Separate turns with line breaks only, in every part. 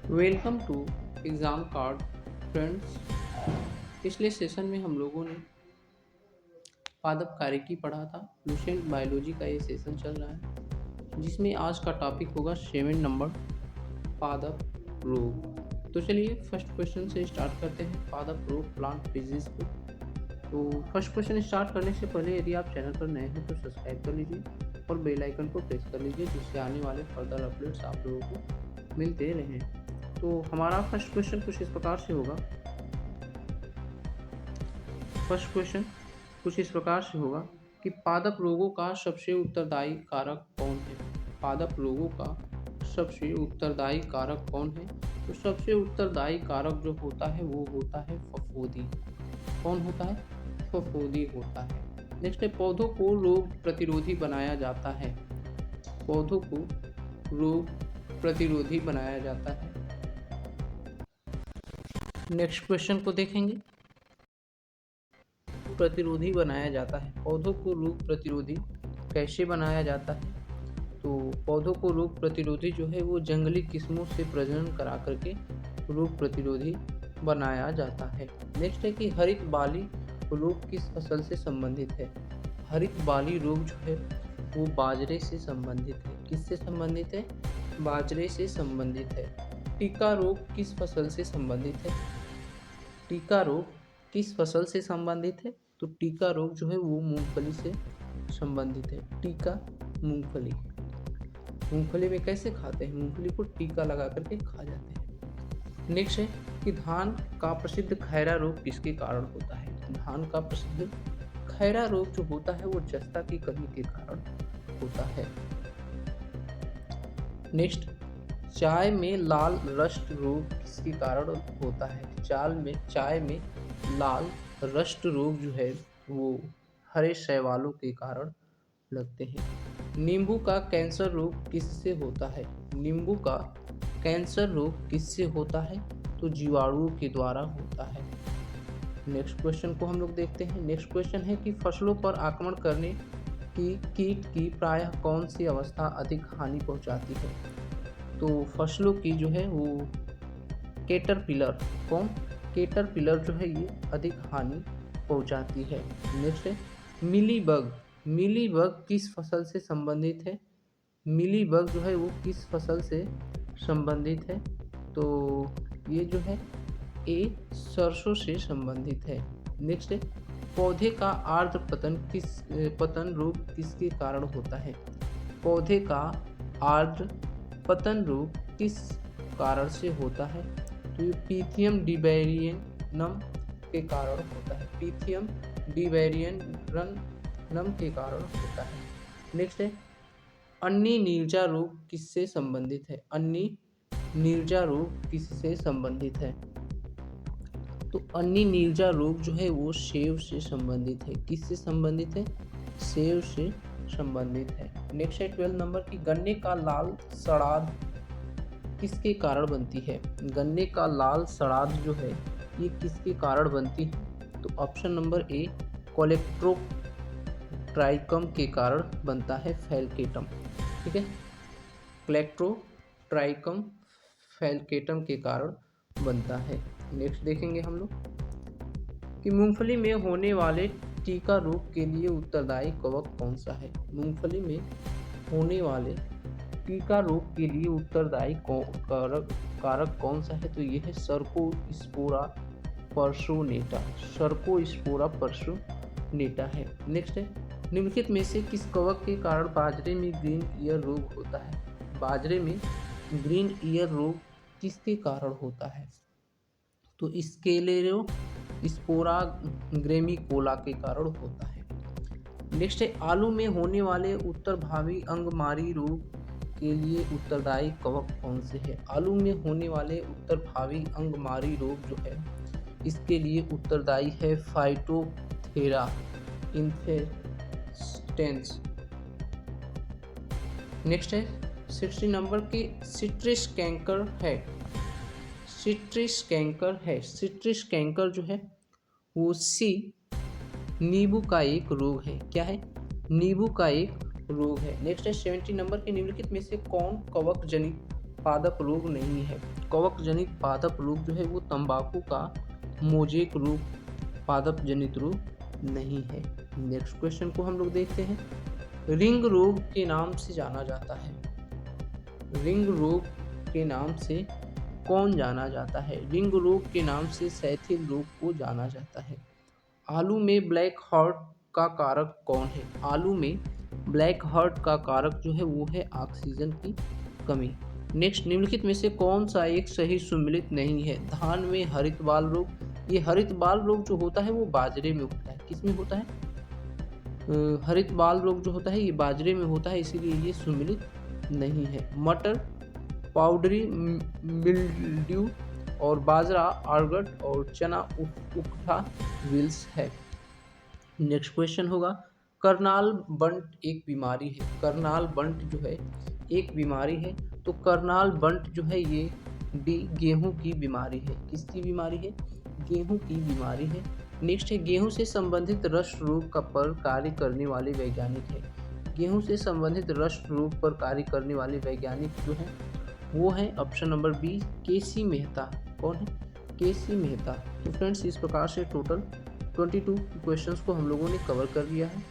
Welcome to exam card friends. पिछले session में हम लोगों ने पादप कार्यकी पढ़ा था। लुसेंट बायोलॉजी का ये सेशन चल रहा है जिसमें आज का टॉपिक होगा 7 नंबर पादप रोग। तो चलिए फर्स्ट क्वेश्चन से स्टार्ट करते हैं, पादप रोग प्लांट डिजीज को। तो फर्स्ट क्वेश्चन स्टार्ट करने से पहले यदि आप चैनल पर नए हैं तो सब्सक्राइब कर लीजिए और बेल आइकन को प्रेस कर लीजिए जिससे आने वाले फर्दर अपडेट्स आप लोगों को मिलते रहें। तो हमारा फर्स्ट क्वेश्चन कुछ इस प्रकार से होगा। फर्स्ट क्वेश्चन कुछ इस प्रकार से होगा कि पादप रोगों का सबसे उत्तरदायी कारक कौन है। पादप रोगों का सबसे उत्तरदायी कारक कौन है। तो सबसे उत्तरदायी कारक जो होता है वो होता है फफूंदी। कौन होता है? फफूंदी होता है। नेक्स्ट है, पौधों को रोग प्रतिरोधी बनाया जाता है। पौधों को रोग प्रतिरोधी बनाया जाता है। नेक्स्ट क्वेश्चन को देखेंगे। प्रतिरोधी बनाया जाता है। पौधों को रोग प्रतिरोधी कैसे बनाया जाता है? तो पौधों को रोग प्रतिरोधी जो है वो जंगली किस्मों से प्रजनन करा करके रोग प्रतिरोधी बनाया जाता है। नेक्स्ट है कि हरित बाली रोग किस फसल से संबंधित है। हरित बाली रोग जो है वो बाजरे से संबंधित है। किससे संबंधित है? बाजरे से संबंधित है। टीका रोग किस फसल से संबंधित है? टीका रोग किस फसल से संबंधित है? तो टीका रोग जो है वो मूंगफली से संबंधित है। टीका मूंगफली, मूंगफली में कैसे खाते हैं? मूंगफली को टीका लगा करके खा जाते हैं। नेक्स्ट है कि धान का प्रसिद्ध खैरा रोग किसके कारण होता है। धान का प्रसिद्ध खैरा रोग जो होता है वो जस्ता की कमी के कारण होता है। नेक्स्ट, चाय में लाल रस्ट रोग किसके कारण होता है। चाय में लाल रस्ट रोग जो है वो हरे शैवालों के कारण लगते हैं। नींबू का कैंसर रोग किससे होता है। नींबू का कैंसर रोग किससे होता है? तो जीवाणुओं के द्वारा होता है। नेक्स्ट क्वेश्चन को हम लोग देखते हैं। नेक्स्ट क्वेश्चन है कि फसलों पर आक्रमण करने की कीट की प्रायः कौन सी अवस्था अधिक हानि पहुंचाती है। तो फसलों की जो है वो कैटरपिलर, कौन? कैटरपिलर जो है ये अधिक हानि पहुंचाती है। नेक्स्ट है मिलीबग। मिलीबग किस फसल से संबंधित है। मिलीबग जो है वो किस फसल से संबंधित है? तो ये जो है ए सरसों से संबंधित है। नेक्स्ट है पौधे का आर्द्र पतन रोग किसके कारण होता है। पौधे का आर्द्र पतन रोग किस कारण से होता है? तो ये पीथियम डिबेरियनम के कारण होता है। पीथियम डिबेरियनम के कारण होता है। नेक्स्ट है अन्नी नीरजा रोग किससे संबंधित है। अन्नी नीरजा रोग किससे संबंधित है? तो अन्नी नीरजा रोग जो है वो सेव से संबंधित है। किससे संबंधित है? सेव से संबंधित है। नेक्स्ट है 12 नंबर की गन्ने का लाल सड़ाद किसके कारण बनती है। गन्ने का लाल सड़ाद जो है ये किसके कारण बनती है? तो ऑप्शन नंबर ए कोलेक्ट्रोट्राइकम के कारण बनता है, फैलकेटम। ठीक है, कोलेक्ट्रोट्राइकम फैलकेटम के कारण बनता है। नेक्स्ट देखेंगे हम लोग कि मूंगफली में होने वाले टीका रोग के लिए उत्तरदायी कवक कौन सा है। मूंगफली में होने वाले टीका रोग के लिए उत्तरदायी कारक कौन सा है? तो ये है सर्कोस्पोरा पर्सोनेटा। सर्कोस्पोरा पर्सोनेटा है। नेक्स्ट है निम्नलिखित में से किस कवक के कारण बाजरे में ग्रीन ईयर रोग होता है। बाजरे में ग्रीन ईयर रोग किसके कारण होता है? तो स्केलेरो स्पोरा ग्रेमिकोला के कारण होता है। नेक्स्ट है आलू में होने वाले उत्तर भावी अंगमारी रोग के लिए उत्तरदायी कवक कौन से है। आलू में होने वाले उत्तर भावी अंगमारी रोग जो है इसके लिए उत्तरदायी है फाइटोथेरा इन्फेस्टेंस। नेक्स्ट है 60 नंबर की सिट्रिस कैंकर है। सिट्रिस कैंकर है। सिट्रिस कैंकर जो है वो नींबू का एक रोग है। क्या है? नींबू का एक रोग है। नेक्स्ट है 70 नंबर के निम्नलिखित में से कौन कवक जनित पादप रोग नहीं है। कवक जनित पादप रोग जो है वो तंबाकू का मोजेक रोग पादप जनित रोग नहीं है। नेक्स्ट क्वेश्चन को हम लोग देखते हैं। रिंग रोग के नाम से जाना जाता है। रिंग रोग के नाम से कौन जाना जाता है? रिंग रोग के नाम से सैथिल रोग को जाना जाता है। आलू में ब्लैक हार्ट का कारक कौन है? आलू में ब्लैक हार्ट का कारक जो है वो है ऑक्सीजन की कमी। नेक्स्ट, निम्नलिखित में से कौन सा एक सही सुमेलित नहीं है? धान में हरित बाल रोग। ये हरित बाल रोग जो होता है वो बाजरे में होता है। किस में होता है? हरित बाल रोग जो होता है ये बाजरे में होता है, इसीलिए ये सुमेलित नहीं है। मटर पाउडरी मिल्ड्यू और बाजरा आर्गट और चना उकठा विल्स है। नेक्स्ट क्वेश्चन होगा, करनाल बंट एक बीमारी है। करनाल बंट जो है एक बीमारी है, तो करनाल बंट जो है ये गेहूं की बीमारी है। किसकी बीमारी है? गेहूं की बीमारी है। नेक्स्ट है, गेहूं से संबंधित रस्ट रोग का पर कार्य करने वाले वैज्ञानिक है। गेहूं से संबंधित रस्ट रोग पर कार्य करने वाले वैज्ञानिक जो है वो है ऑप्शन नंबर बी, केसी मेहता। कौन है? केसी मेहता। तो फ्रेंड्स, इस प्रकार से टोटल 22 क्वेश्चंस को हम लोगों ने कवर कर लिया है।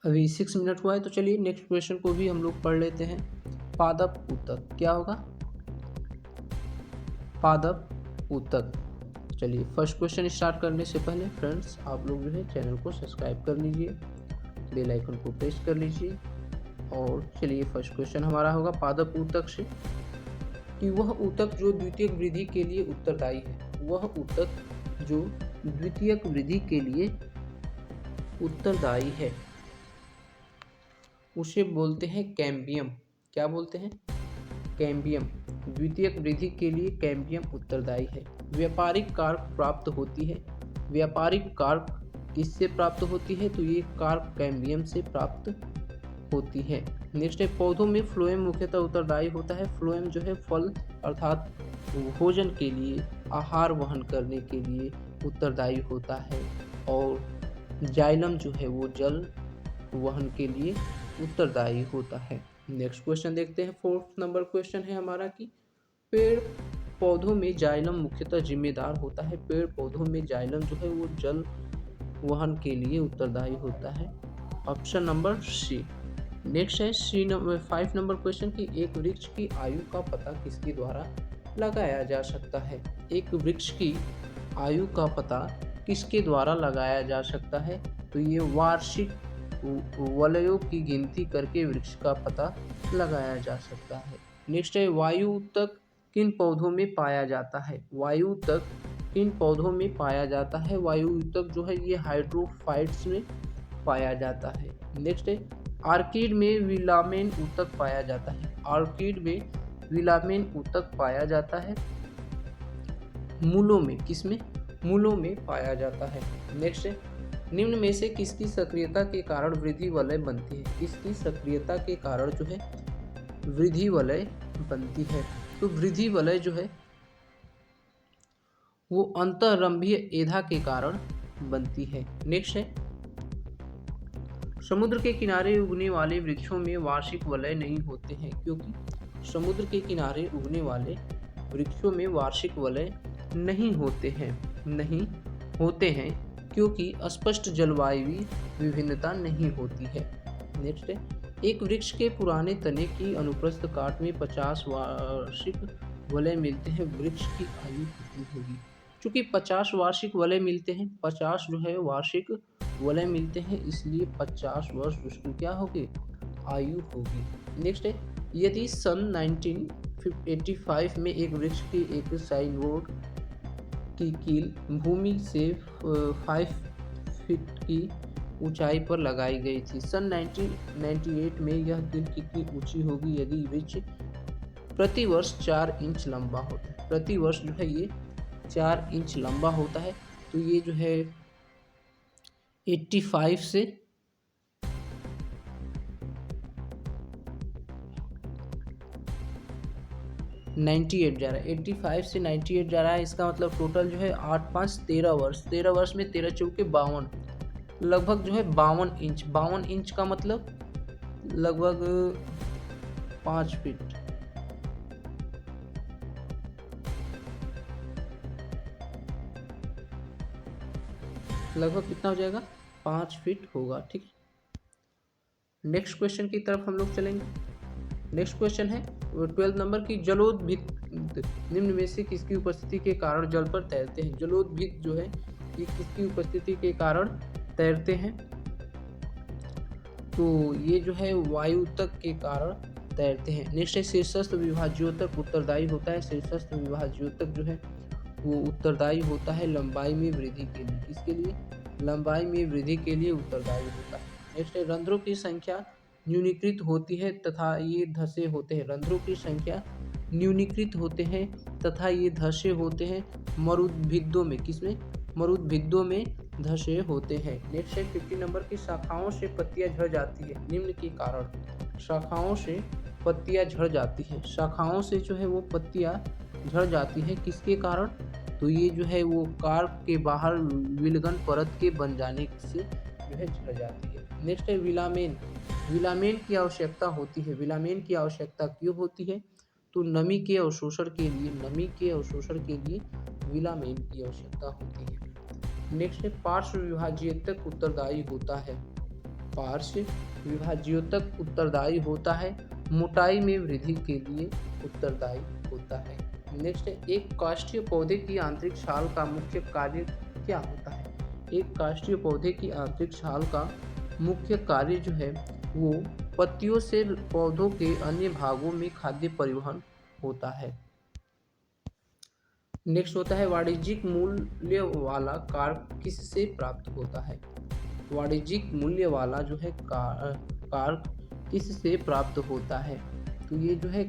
अभी 6 मिनट हुआ है, तो चलिए नेक्स्ट क्वेश्चन को भी हम लोग पढ़ लेते हैं। पादप ऊतक क्या होगा? पादप ऊतक। चलिए फर्स्ट क्वेश्चन स्टार्ट करने से पहले फ्रेंड्स आप लोग जो है चैनल को सब्सक्राइब कर लीजिए, बेल आइकन को प्रेस कर लीजिए। और चलिए फर्स्ट क्वेश्चन हमारा होगा पादप ऊतक से, कि वह ऊतक जो द्वितीयक वृद्धि के लिए उत्तरदायी है। वह ऊतक जो द्वितीयक वृद्धि के लिए उत्तरदायी है उसे बोलते हैं कैम्बियम। क्या बोलते हैं? कैम्बियम। द्वितीयक वृद्धि के लिए कैम्बियम उत्तरदायी है। व्यापारिक कार्क प्राप्त होती है। व्यापारिक कार्क किससे प्राप्त होती है? तो ये कार्क कैम्बियम से प्राप्त होती है। नेक्स्ट है, पौधों में फ्लोएम मुख्यतः उत्तरदायी होता है। फ्लोएम जो है फल अर्थात भोजन के लिए, आहार वहन करने के लिए उत्तरदायी होता है। और जाइलम जो है वो जल वहन के लिए उत्तरदायी होता है। नेक्स्ट क्वेश्चन देखते हैं। 4th नंबर क्वेश्चन है हमारा कि पेड़ पौधों में जाइलम मुख्यतः जिम्मेदार होता है। पेड़ पौधों में जाइलम जो है वो जल वहन के लिए उत्तरदायी होता है। Option number C. नेक्स्ट है 5 नंबर क्वेश्चन की एक वृक्ष की आयु का पता किसके द्वारा लगाया जा सकता है? एक वृक्ष की आयु का पता किसके द्वारा लगाया जा सकता है? तो ये वार्षिक वलयों की गिनती करके वृक्ष का पता लगाया जा सकता है। नेक्स्ट है, वायु ऊतक किन पौधों में पाया जाता है? वायु ऊतक किन पौधों में पाया जाता है? वायु ऊतक जो है ये हाइड्रोफाइट्स में पाया जाता है। नेक्स्ट है, आर्किड में विलामेन ऊतक पाया जाता है। आर्किड में विलामेन ऊतक पाया जाता है। मूलों में, किसमें? मूलों में पाया जाता है। नेक्स्ट है, निम्न में से किसकी सक्रियता के कारण वृद्धि वलय बनती है? किसकी सक्रियता के कारण जो है वृद्धि वलय बनती है? तो वृद्धि वलय जो है वो अंतःरंभीय एधा के कारण बनती है। नेक्स्ट है, समुद्र के किनारे उगने वाले वृक्षों में वार्षिक वलय नहीं होते हैं, क्योंकि समुद्र के किनारे उगने वाले वृक्षों में वार्षिक वलय नहीं होते हैं क्योंकि स्पष्ट जलवायु विभिन्नता नहीं होती है। नेक्स्ट है, एक वृक्ष के पुराने तने की अनुप्रस्थ काट में 50 वार्षिक वलय मिलते हैं, वृक्ष की आयु कितनी होगी? चूंकि 50 वार्षिक वलय मिलते हैं, 50 जो है वार्षिक वलय मिलते हैं, इसलिए 50 वर्ष उसकी क्या होगी? आयु होगी। नेक्स्ट है, यदि सन 1985 में एक वृक्ष की एक साइन बोर्ड की कील भूमि से 5 फीट की ऊंचाई पर लगाई गई थी, सन 1998 में यह कील कितनी ऊंची होगी यदि वृक्ष प्रति वर्ष 4 इंच लंबा होता है? प्रति वर्ष जो है ये 4 इंच लंबा होता है, तो ये जो है 85 से 98 जा रहा है। 85 से 98 जा रहा है, इसका मतलब टोटल जो है 8 5 13 वर्ष। 13 वर्ष में 13 चौके 52, लगभग जो है 52 इंच। 52 इंच का मतलब लगभग 5 फीट। लगभग कितना हो जाएगा? 5 फीट होगा। ठीक है, नेक्स्ट क्वेश्चन की तरफ हम लोग चलेंगे। नेक्स्ट क्वेश्चन है 12 नंबर की, जलोदभिद निम्न में से किसकी उपस्थिति के कारण जल पर तैरते हैं? जलोदभिद जो है ये किसकी उपस्थिति के कारण तैरते हैं? तो ये जो है वायुतक के कारण तैरते हैं। नेक्स्ट है शीर्षस्थ विभाज्योतक उत्तरदायी होता है। शीर्षस्थ विभाज्योतक जो है वो उत्तरदायी होता है लंबाई में वृद्धि के लिए। किसके लिए? लंबाई में वृद्धि के लिए उत्तरदायी होता है। नेक्स्ट है रंध्रों की संख्या न्यूनीकृत होती है तथा ये धसे होते हैं। रंध्रों की संख्या न्यूनीकृत होते हैं तथा ये धसे होते हैं मरुद्भिदों में। किसमें? मरुद्भिदों में धसे होते हैं। नेक्स्ट है 50 नंबर की, शाखाओं से पत्तियां झड़ जाती है निम्न के कारण। शाखाओं से पत्तियां झड़ जाती है। शाखाओं से जो है वो पत्तियां झड़ जाती है किसके कारण? तो ये जो है वो कार्प के बाहर विलगन परत के बन जाने से जो है झड़ जाती है। नेक्स्ट है विलामेन। विलामेन की आवश्यकता होती है। विलामेन की आवश्यकता क्यों होती है? तो नमी के अवशोषण के लिए, नमी के अवशोषण के लिए विलामेन की आवश्यकता होती है। नेक्स्ट है पार्श्व विभाज्योतक उत्तरदायी होता है। पार्श्व विभाज्योतक उत्तरदायी होता है मोटाई में वृद्धि के लिए उत्तरदायी होता है। नेक्स्ट है एक काष्ठीय पौधे की आंतरिक छाल का मुख्य कार्य क्या होता है? एक काष्ठीय पौधे की आंतरिक छाल का मुख्य कार्य जो है वो पत्तियों से पौधों के अन्य भागों में खाद्य परिवहन होता है। नेक्स्ट होता है वाणिज्यिक मूल्य वाला कार्प किससे प्राप्त होता है? वाणिज्यिक मूल्य वाला जो है कार्प किससे प्राप्त होता है? तो ये जो है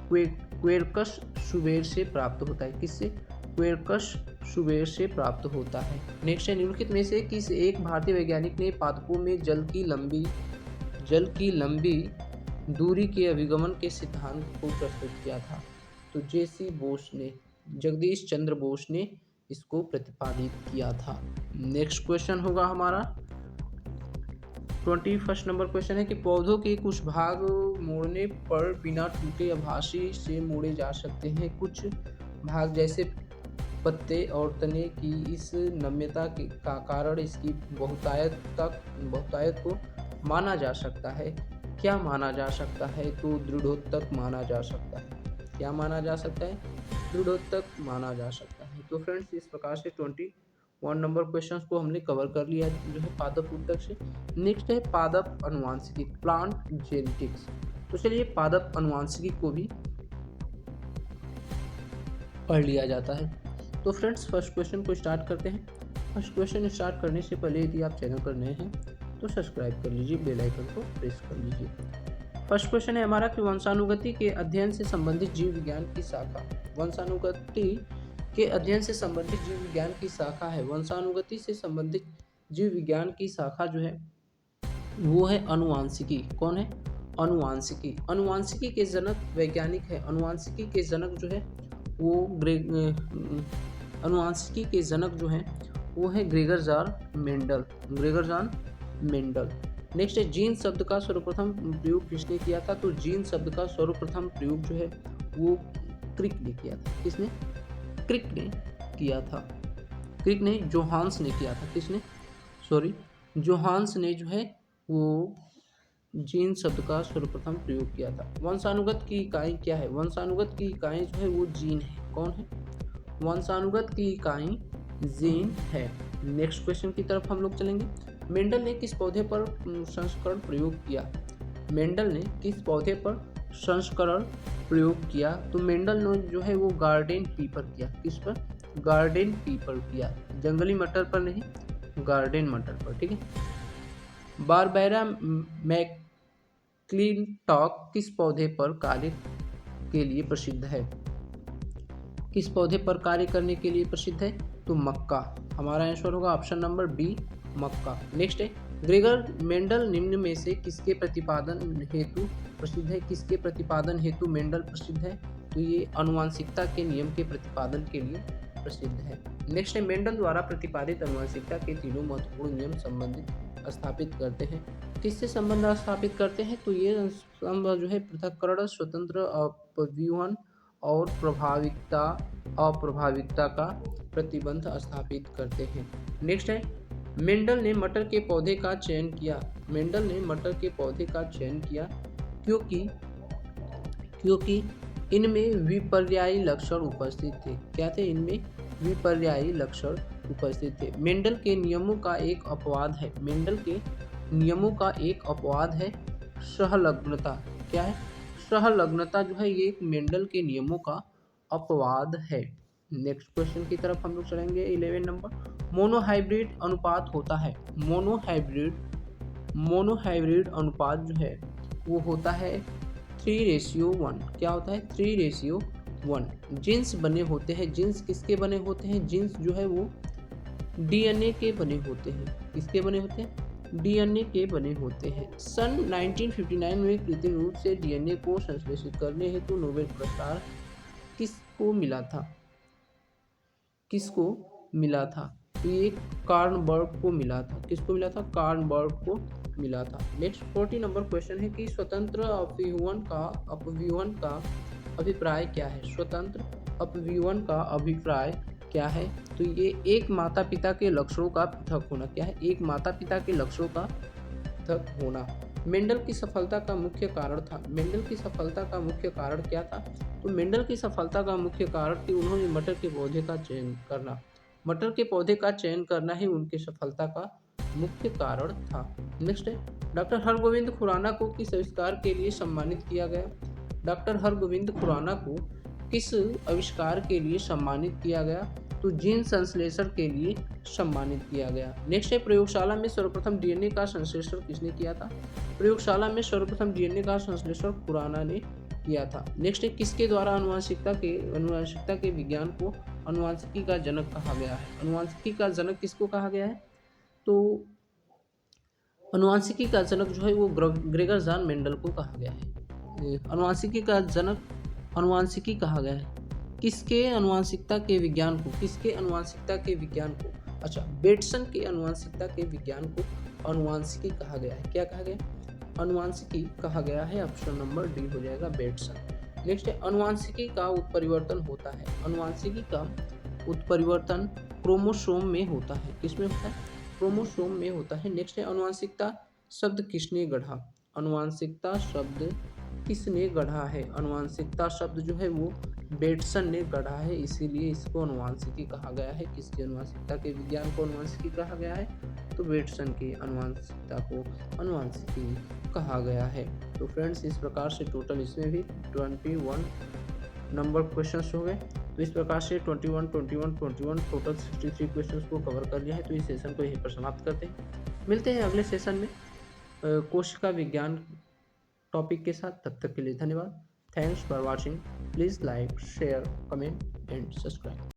क्वेर्कस शुबेर से प्राप्त होता है। किससे? क्वेर्कस शुबेर से प्राप्त होता है। नेक्स्ट है निम्नलिखित में से किस एक भारतीय वैज्ञानिक ने पादपों में जल की लंबी दूरी के अभिगमन के सिद्धांत को प्रस्तुत किया था? तो जेसी बोस ने, जगदीश चंद्र बोस ने इसको प्रतिपादित किया था। नेक्स्ट क्वेश्चन होगा हमारा 21 नंबर क्वेश्चन है कि पौधों के कुछ भाग मोड़ने पर बिना टूटे आभासी से मोड़े जा सकते हैं। कुछ भाग जैसे पत्ते और तने की इस नम्यता का कारण इसकी बहुतायत को माना जा सकता है। क्या माना जा सकता है? तो दृढ़ोत्तक माना जा सकता है। क्या माना जा सकता है? दृढ़ोत्तक माना जा सकता है। तो फ्रेंड्स इस प्रकार से 21 नंबर क्वेश्चंस को हमने कवर कर लिया जो है पादप उत्तक से। नेक्स्ट है पादप अनुवांशिकी, प्लांट जेनेटिक्स। तो चलिए पादप अनुवांशिकी को भी पढ़ लिया जाता है। तो फ्रेंड्स फर्स्ट क्वेश्चन को स्टार्ट करते हैं। फर्स्ट क्वेश्चन स्टार्ट करने से पहले यदि आप चैनल पर नए हैं तो सब्सक्राइब कर लीजिए, बेल आइकन को प्रेस कर लीजिए। फर्स्ट क्वेश्चन है हमारा कि वंशानुगति के अध्ययन से संबंधित जीव विज्ञान की शाखा। वंशानुगति के अध्ययन से संबंधित जीव विज्ञान की शाखा है। वंशानुगति से संबंधित जीव विज्ञान की शाखा जो है वो है अनुवांशिकी। कौन है? अनुवांशिकी। अनुवांशिकी के जनक वैज्ञानिक है। अनुवांशिकी के जनक जो है वो अनुवांशिकी के जनक जो है वो है ग्रेगर जॉन मेंडल। नेक्स्ट है जीन शब्द का सर्वप्रथम प्रयोग किसने किया था? तो जीन शब्द का सर्वप्रथम प्रयोग जो है वो क्रिक ने किया था। किसने? क्रिक ने किया था। क्रिक नहीं, जोहान्स ने किया था। किसने? जोहान्स ने जो है वो जीन शब्द का सर्वप्रथम प्रयोग किया था। वंशानुगत की इकाई क्या है? वंशानुगत की इकाई जो है वो जीन है। कौन है? वंशानुगत की इकाई जीन है। नेक्स्ट क्वेश्चन की तरफ हम लोग चलेंगे। मेंडल ने किस पौधे पर संस्करण प्रयोग किया? मेंडल ने किस पौधे पर संस्करण प्रयोग किया? तो मेंडल ने जो है वो गार्डन पीपर किया। किस पर? गार्डन पीपर किया, जंगली मटर पर नहीं, गार्डन मटर पर। ठीक है। बारबैरा मैक्लिंटॉक किस पौधे पर कार्य के लिए प्रसिद्ध है? किस पौधे पर कार्य करने के लिए प्रसिद्ध है? तो मक्का। हमारा आंसर होगा ऑप्शन नंबर बी, मक्का। नेक्स्ट है ग्रेगर मेंडल निम्न में से किसके प्रतिपादन हेतु प्रसिद्ध है? किसके प्रतिपादन हेतु मेंडल प्रसिद्ध है? तो ये आनुवंशिकता के नियम के प्रतिपादन के लिए प्रसिद्ध है। नेक्स्ट है मेंडल द्वारा प्रतिपादित आनुवंशिकता के तीनों महत्वपूर्ण नियम संबंधित स्थापित करते हैं। किससे संबंध स्थापित करते हैं? तो ये संबंध जो है पृथक्करण, स्वतंत्र अपव्यूहन और अप्रभाविकता का प्रतिबंध स्थापित करते हैं। नेक्स्ट है, मेंडल ने मटर के पौधे का चयन किया। मेंडल ने मटर के पौधे का चयन किया क्योंकि क्योंकि इनमें विपर्यायी लक्षण उपस्थित थे। क्या थे? इनमें विपर्यायी लक्षण उपस्थित थे। मेंडल के नियमों का एक अपवाद है। मेंडल के नियमों का एक अपवाद है सहलग्नता। क्या है? सहलग्नता जो है ये एक मेंडल के नियमों का अपवाद है। नेक्स्ट क्वेश्चन की तरफ हम लोग चलेंगे। 11 नंबर, मोनोहाइब्रिड अनुपात होता है। मोनोहाइब्रिड अनुपात जो है वो होता है 3:1। क्या होता है? 3:1। जीन्स बने होते हैं। जीन्स किसके बने होते हैं? जीन्स जो है वो डीएनए के बने होते हैं। किसके बने होते हैं? डीएनए के बने होते हैं। सन 1959 में कृत्रिम रूप से डीएनए को संश्लेषित करने हेतु नोबेल पुरस्कार किसको मिला था? किसको मिला था? तो ये कार्नबर्ग को मिला था। किसको मिला था? कार्नबर्ग को मिला था। नेक्स्ट 40 नंबर क्वेश्चन है कि स्वतंत्र अपव्यूहन का अभिप्राय क्या है? स्वतंत्र अपव्यूहन का अभिप्राय क्या है? तो ये एक माता पिता के लक्षणों का पृथक होना। क्या है? एक माता पिता के लक्षणों का पृथक होना। मेंडल की सफलता का मुख्य कारण था। मेंडल की सफलता का मुख्य कारण क्या था? तो मेंडल की सफलता का मुख्य कारण कि उन्होंने मटर के पौधे का चयन करना। मटर के पौधे का चयन करना ही उनकी सफलता का मुख्य कारण था। नेक्स्ट है, डॉक्टर हरगोविंद खुराना को किस आविष्कार के लिए सम्मानित किया गया? डॉक्टर हरगोविंद खुराना को किस आविष्कार के लिए सम्मानित किया गया? तो जीन संश्लेषण के लिए सम्मानित किया गया। नेक्स्ट है, प्रयोगशाला में सर्वप्रथम डीएनए का संश्लेषण किसने किया था? प्रयोगशाला में सर्वप्रथम डीएनए का संश्लेषण खुराना ने किया था। नेक्स्ट है, किसके द्वारा अनुवांशिकता के विज्ञान को अनुवांशिकी का जनक कहा गया है? अनुवांशिकी का जनक किसको कहा गया है? तो अनुवांशिकी का जनक जो है वो ग्रेगर जॉन मेंडल को कहा गया है। अनुवांशिकी का जनक अनुवांशिकी कहा गया है। किसके अनुवांशिकता के विज्ञान को? किसके अनुवांशिकता के विज्ञान को? अच्छा, बेटसन के अनुवांशिकता के विज्ञान को अनुवांशिकी कहा गया है। क्या कहा गया? अनुवांशिकी कहा गया है। ऑप्शन नंबर डी हो जाएगा, बेटसन। नेक्स्ट है, अनुवांशिकी का उत्परिवर्तन होता है। अनुवांशिकी का उत्परिवर्तन क्रोमोसोम में होता है। किसमें होता है? क्रोमोसोम में होता है। नेक्स्ट है, अनुवांशिकता शब्द किसने गढ़ा? अनुवांशिकता शब्द किसने गढ़ा है? अनुवांशिकता शब्द जो है वो बेटसन ने गढ़ा है, इसीलिए इसको अनुवांशिकी कहा गया है। किसकी अनुवांशिकता के विज्ञान को अनुवांशिकी कहा गया है? तो बेटसन की अनुवांशिकता को अनुवांशिकी कहा गया है। तो फ्रेंड्स, इस प्रकार से टोटल इसमें भी 21 नंबर क्वेश्चंस हो गए। तो इस प्रकार से 21 टोटल 63 क्वेश्चंस को कवर कर लिया है। तो इस सेशन को यहीं पर समाप्त करते हैं। मिलते हैं अगले सेशन में कोशिका विज्ञान टॉपिक के साथ। तब तक के लिए धन्यवाद। Thanks for watching. Please like, share, comment and subscribe.